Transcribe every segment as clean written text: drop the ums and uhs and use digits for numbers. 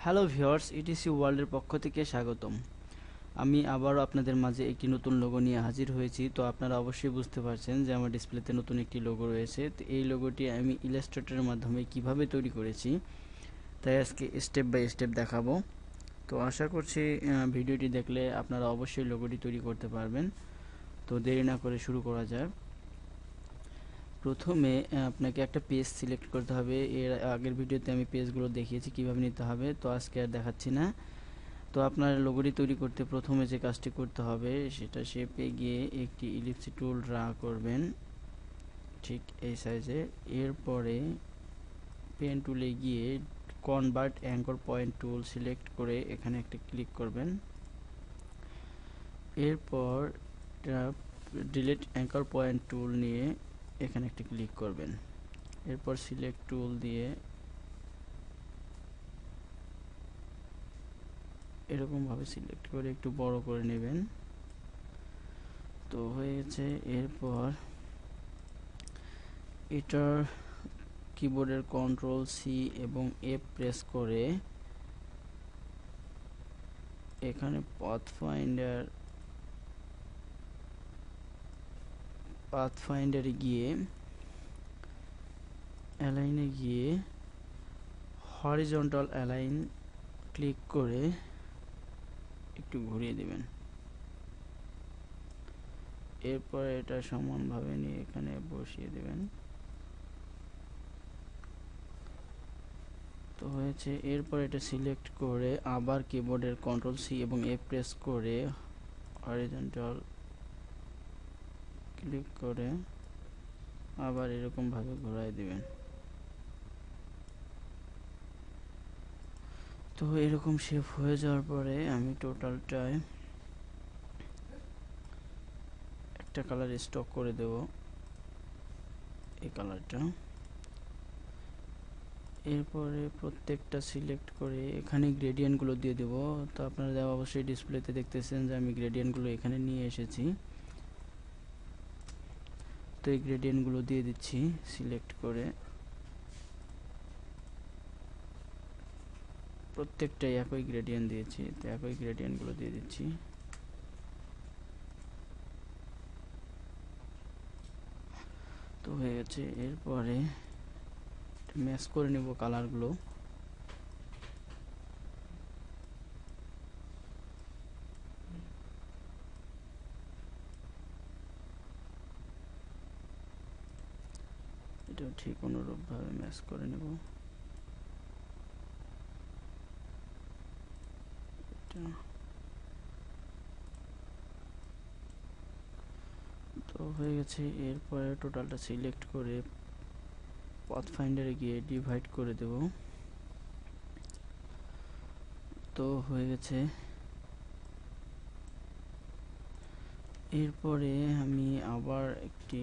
Hello viewers, etc ওয়ার্ল্ডের পক্ষ থেকে স্বাগতম। আমি আবারও আপনাদের মাঝে একটি নতুন লোগো নিয়ে হাজির হয়েছি। তো আপনারা অবশ্যই বুঝতে পারছেন যে আমার ডিসপ্লেতে নতুন একটি লোগো রয়েছে। তো এই লোগোটি আমি ইলাস্ট্রেটরের মাধ্যমে কিভাবে তৈরি করেছি তাই আজকে স্টেপ বাই স্টেপ দেখাবো। তো আশা করছি ভিডিওটি দেখলে আপনারা অবশ্যই লোগোটি তৈরি করতে পারবেন। তো দেরি না করে শুরু করা যায়। প্রথমে আপনাকে একটা পেজ সিলেক্ট করতে হবে। এর আগের ভিডিওতে আমি পেজগুলো দেখিয়েছি কিভাবে নিতে হবে, তো আজকে আর দেখাচ্ছি না। তো আপনার লোগোটি তৈরি করতে প্রথমে যে কাজটি করতে হবে সেটা শেপে গিয়ে একটি ইলিপসি টুল ড্রা করবেন ঠিক এই সাইজে। এরপরে পেন টুলে গিয়ে convert anchor point tool select করে এখানে একটা ক্লিক করবেন। এরপর ডিলিট অ্যাঙ্কর পয়েন্ট টুল নিয়ে এখানে একটা ক্লিক করবেন। এরপর সিলেক্ট টুল দিয়ে এরকমভাবে সিলেক্ট করে একটু বড় করে নেবেন। তো হয়েছে। এরপর এটার কিবোর্ডের কন্ট্রোল সি এবং এফ প্রেস করে এখানে পাথফাইন্ডারে গিয়ে অ্যালাইনে গিয়ে হরিজন্টাল অ্যালাইন ক্লিক করে একটু ঘুরিয়ে দেবেন। এরপর এটা সমানভাবে নিয়ে এখানে বসিয়ে দেবেন। তো হয়েছে। এরপর এটা সিলেক্ট করে আবার কিবোর্ডের কন্ট্রোল সি এবং এফ প্রেস করে হরিজন্টাল ক্লিক করে আবার এরকম ভাবে ঘোরায় দিবেন। তো এরকম শেপ হয়ে যাওয়ার পরে আমি টোটালটায় একটা কালার স্টক করে দেব, এই কালারটা। এরপরে প্রত্যেকটা সিলেক্ট করে এখানে গ্রেডিয়েন্টগুলো দিয়ে দেব। তো আপনারা অবশ্যই ডিসপ্লেতে দেখতেছেন যে আমি গ্রেডিয়েন্টগুলো এখানে নিয়ে এসেছি। তো এই গ্রেডিয়েন্টগুলো দিয়ে দিচ্ছি সিলেক্ট করে। প্রত্যেকটাই একই গ্রেডিয়েন্ট দিয়েছি, তো একই গ্রেডিয়েন্টগুলো দিয়ে দিচ্ছি। তো হয়ে গেছে। এরপরে ম্যাচ করে নেব কালারগুলো। এটা ঠিক অনুরূপভাবে ম্যাচ করে নেব। তো হয়ে গেছে। এরপরে টোটালটা সিলেক্ট করে পাথফাইন্ডারে গিয়ে ডিভাইড করে দেব। তো হয়ে গেছে। এরপরে আমি আবার একটি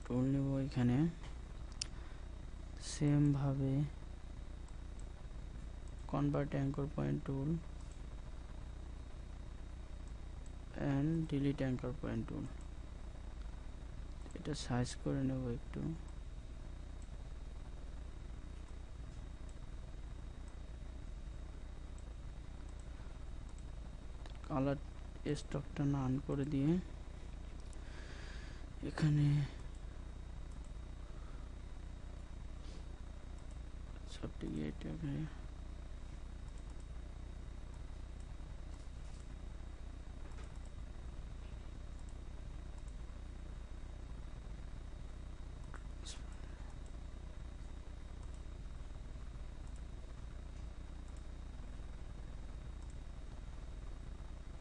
টুল নেব, এখানে সেম ভাবে convert anchor point tool and delete anchor point tool, এটা সাইজ করে নেব একটু। কালার স্টকটা অন করে দিয়ে এখানে সবটিকে এটাকে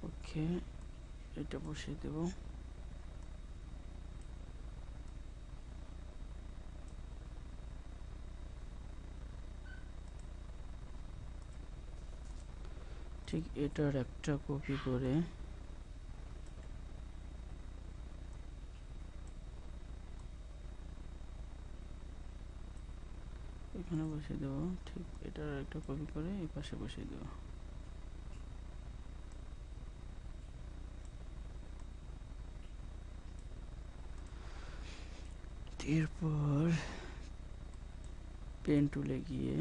ওকে, এটা বসিয়ে দেব। ঠিক এটার একটা কপি করে এখানে বসিয়ে দেব। ঠিক এটার একটা কপি করে এই পাশে বসিয়ে দেব। এরপর পেন টুলে গিয়ে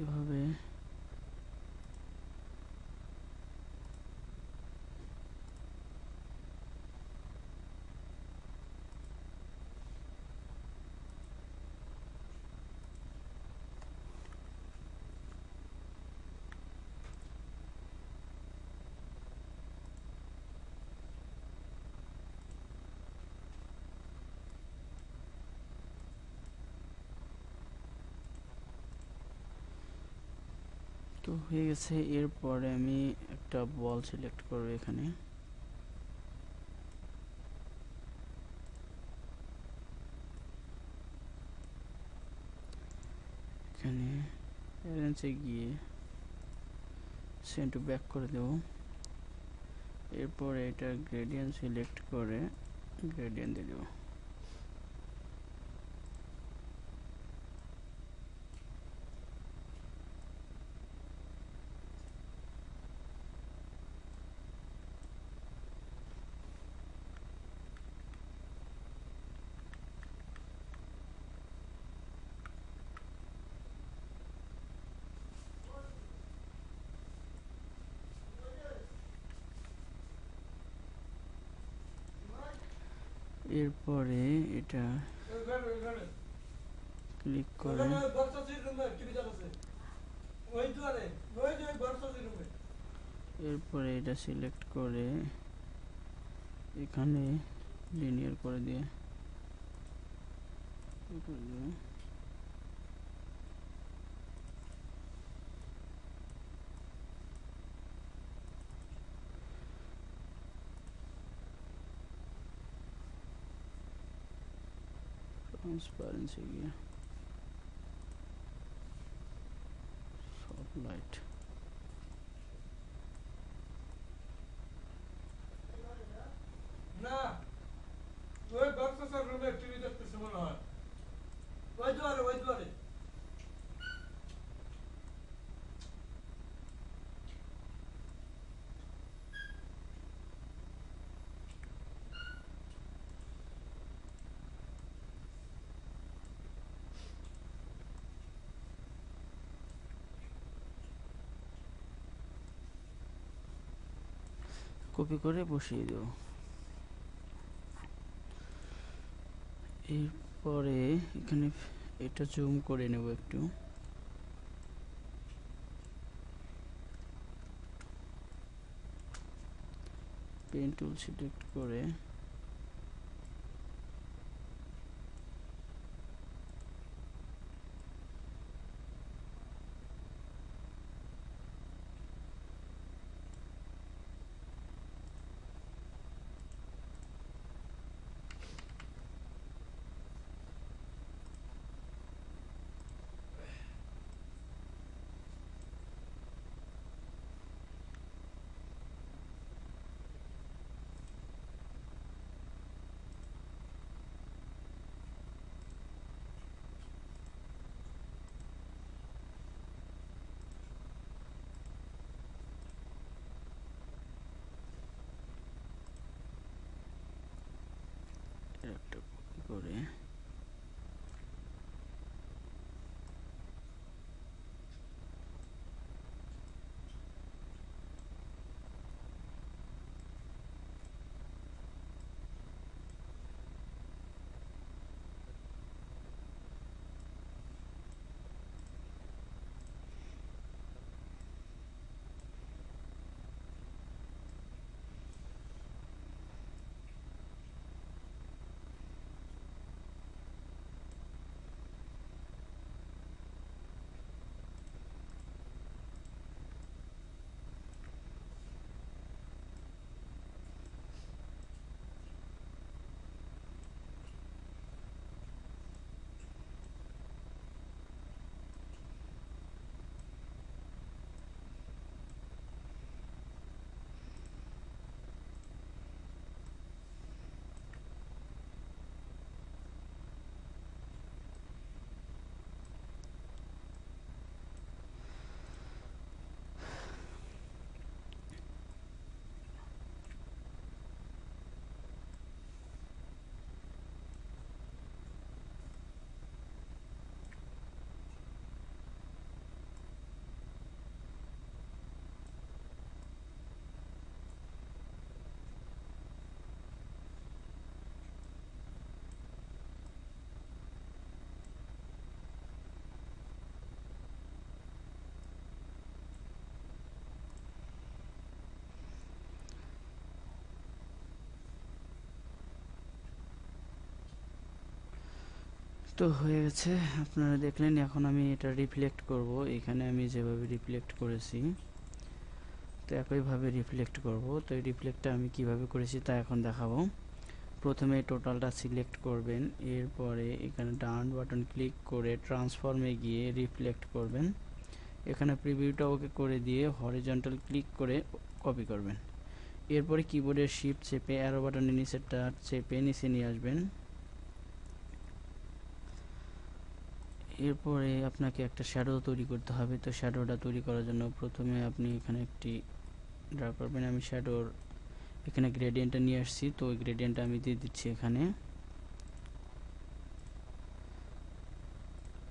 এভাবে তো হয়ে গেছে। এরপরে আমি একটা বল সিলেক্ট করব এখানে। এখানে অ্যারেঞ্জে গিয়ে সেন্ড টু ব্যাক করে দেব। এরপরে এটা গ্রেডিয়েন্ট সিলেক্ট করে গ্রেডিয়েন্ট দিয়ে দেব। এরপরে এটা ক্লিক করে এরপরে এটা সিলেক্ট করে এখানে লিনিয়ার করে দিয়ে ট্রান্সপারেন্সি গিয়ে সফট লাইট না ওই বক্সের রুমে টিভি দেখতেছে মনে হয় ওই দুয়ারে কপি করে বসিয়ে দেব। এরপরে এখানে এটা জুম করে নেব একটু। পেন টুল সিলেক্ট করে একটা কপি করে তো হয়ে গেছে, আপনারা দেখলেন। এখন আমি এটা রিফ্লেক্ট করব, এখানে আমি যেভাবে রিফ্লেক্ট করেছি তো একইভাবে রিফ্লেক্ট করব। তো এই রিফ্লেক্টটা আমি কিভাবে করেছি তা এখন দেখাবো। প্রথমে টোটালটা সিলেক্ট করবেন, এরপরে এখানে ডান বাটন ক্লিক করে ট্রান্সফর্মে গিয়ে রিফ্লেক্ট করবেন। এখানে প্রিভিউটা ওকে করে দিয়ে হরিজন্টাল ক্লিক করে কপি করবেন। এরপরে কিবোর্ডের শিফট চেপে অ্যারো বাটনের নিচেরটা চেপে নিচে নিয়ে আসবেন। এরপরে আপনাকে একটা শ্যাডো তৈরি করতে হবে। তো শ্যাডোটা তৈরি করার জন্য প্রথমে আপনি এখানে একটি ড্রা করবেন। আমি শ্যাডোর এখানে গ্রেডিয়েন্টটা নিয়ে আসছি, তো ওই গ্রেডিয়েন্টটা আমি দিয়ে দিচ্ছি এখানে।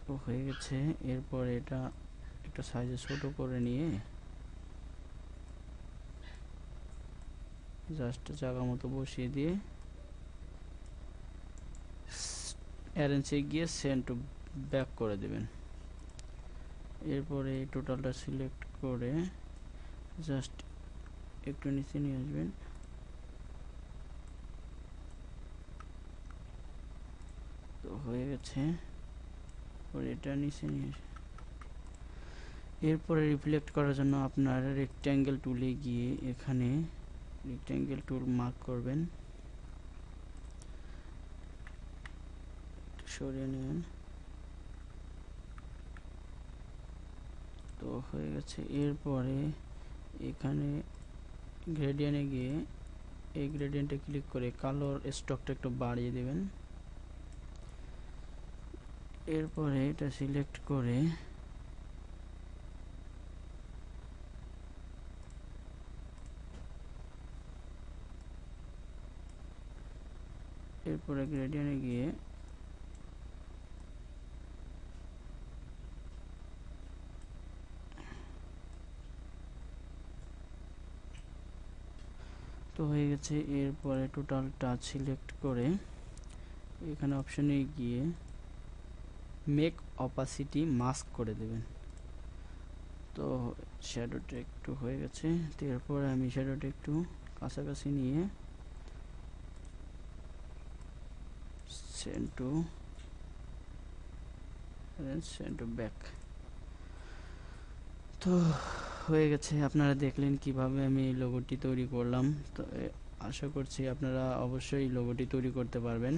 তো হয়ে গেছে। এরপর এটা একটা সাইজে ছোট করে নিয়ে জাস্ট জায়গা মতো বসিয়ে দিয়ে অ্যারেঞ্জে গিয়ে সেন্ড টু ব্যাক করে দেবেন। এরপরে এই টোটালটা সিলেক্ট করে জাস্ট একটু নিচে নিয়ে আসবেন। তো হয়ে গেছে। পরে এটা নিচে নিয়ে আসবেন। এরপরে রিফ্লেক্ট করার জন্য আপনার রেক্ট্যাঙ্গেল টুলে গিয়ে এখানে রেক্ট্যাঙ্গেল টুল মার্ক করবেন, সরিয়ে নেবেন। তো হয়ে গেছে। এরপরে এখানে গ্রেডিয়েন্টে গিয়ে এই গ্রেডিয়েন্টে ক্লিক করে কালোর স্টকটা একটু বাড়িয়ে দেবেন। এরপরে এটা সিলেক্ট করে এরপরে গ্রেডিয়েন্টে গিয়ে তো হয়ে গেছে। এরপরে টোটাল টাচ সিলেক্ট করে এখানে অপশনে গিয়ে মেক অপাসিটি মাস্ক করে দেবেন। তো শ্যাডোটা একটু হয়ে গেছে। তো এরপরে আমি শ্যাডোটা একটু কাছাকাছি নিয়ে সেন্ড টু ব্যাক। তো হয়ে গেছে। আপনারা দেখলেন কিভাবে আমি এই লোগোটি তৈরি করলাম। তো আশা করছি আপনারা অবশ্যই লোগোটি তৈরি করতে পারবেন।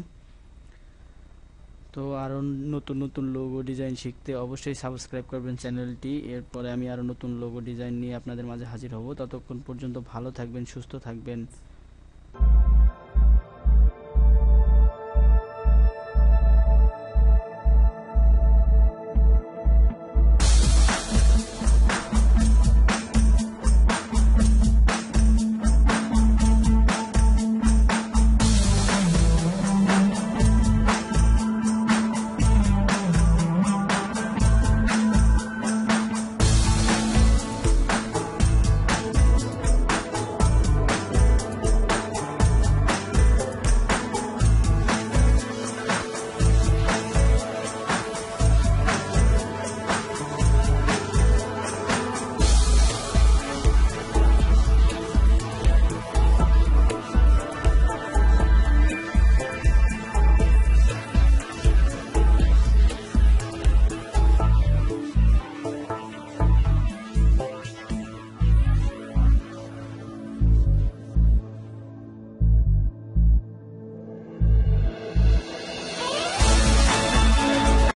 তো আরও নতুন নতুন লোগো ডিজাইন শিখতে অবশ্যই সাবস্ক্রাইব করবেন চ্যানেলটি। এরপরে আমি আরও নতুন লোগো ডিজাইন নিয়ে আপনাদের মাঝে হাজির হব। ততক্ষণ পর্যন্ত ভালো থাকবেন, সুস্থ থাকবেন।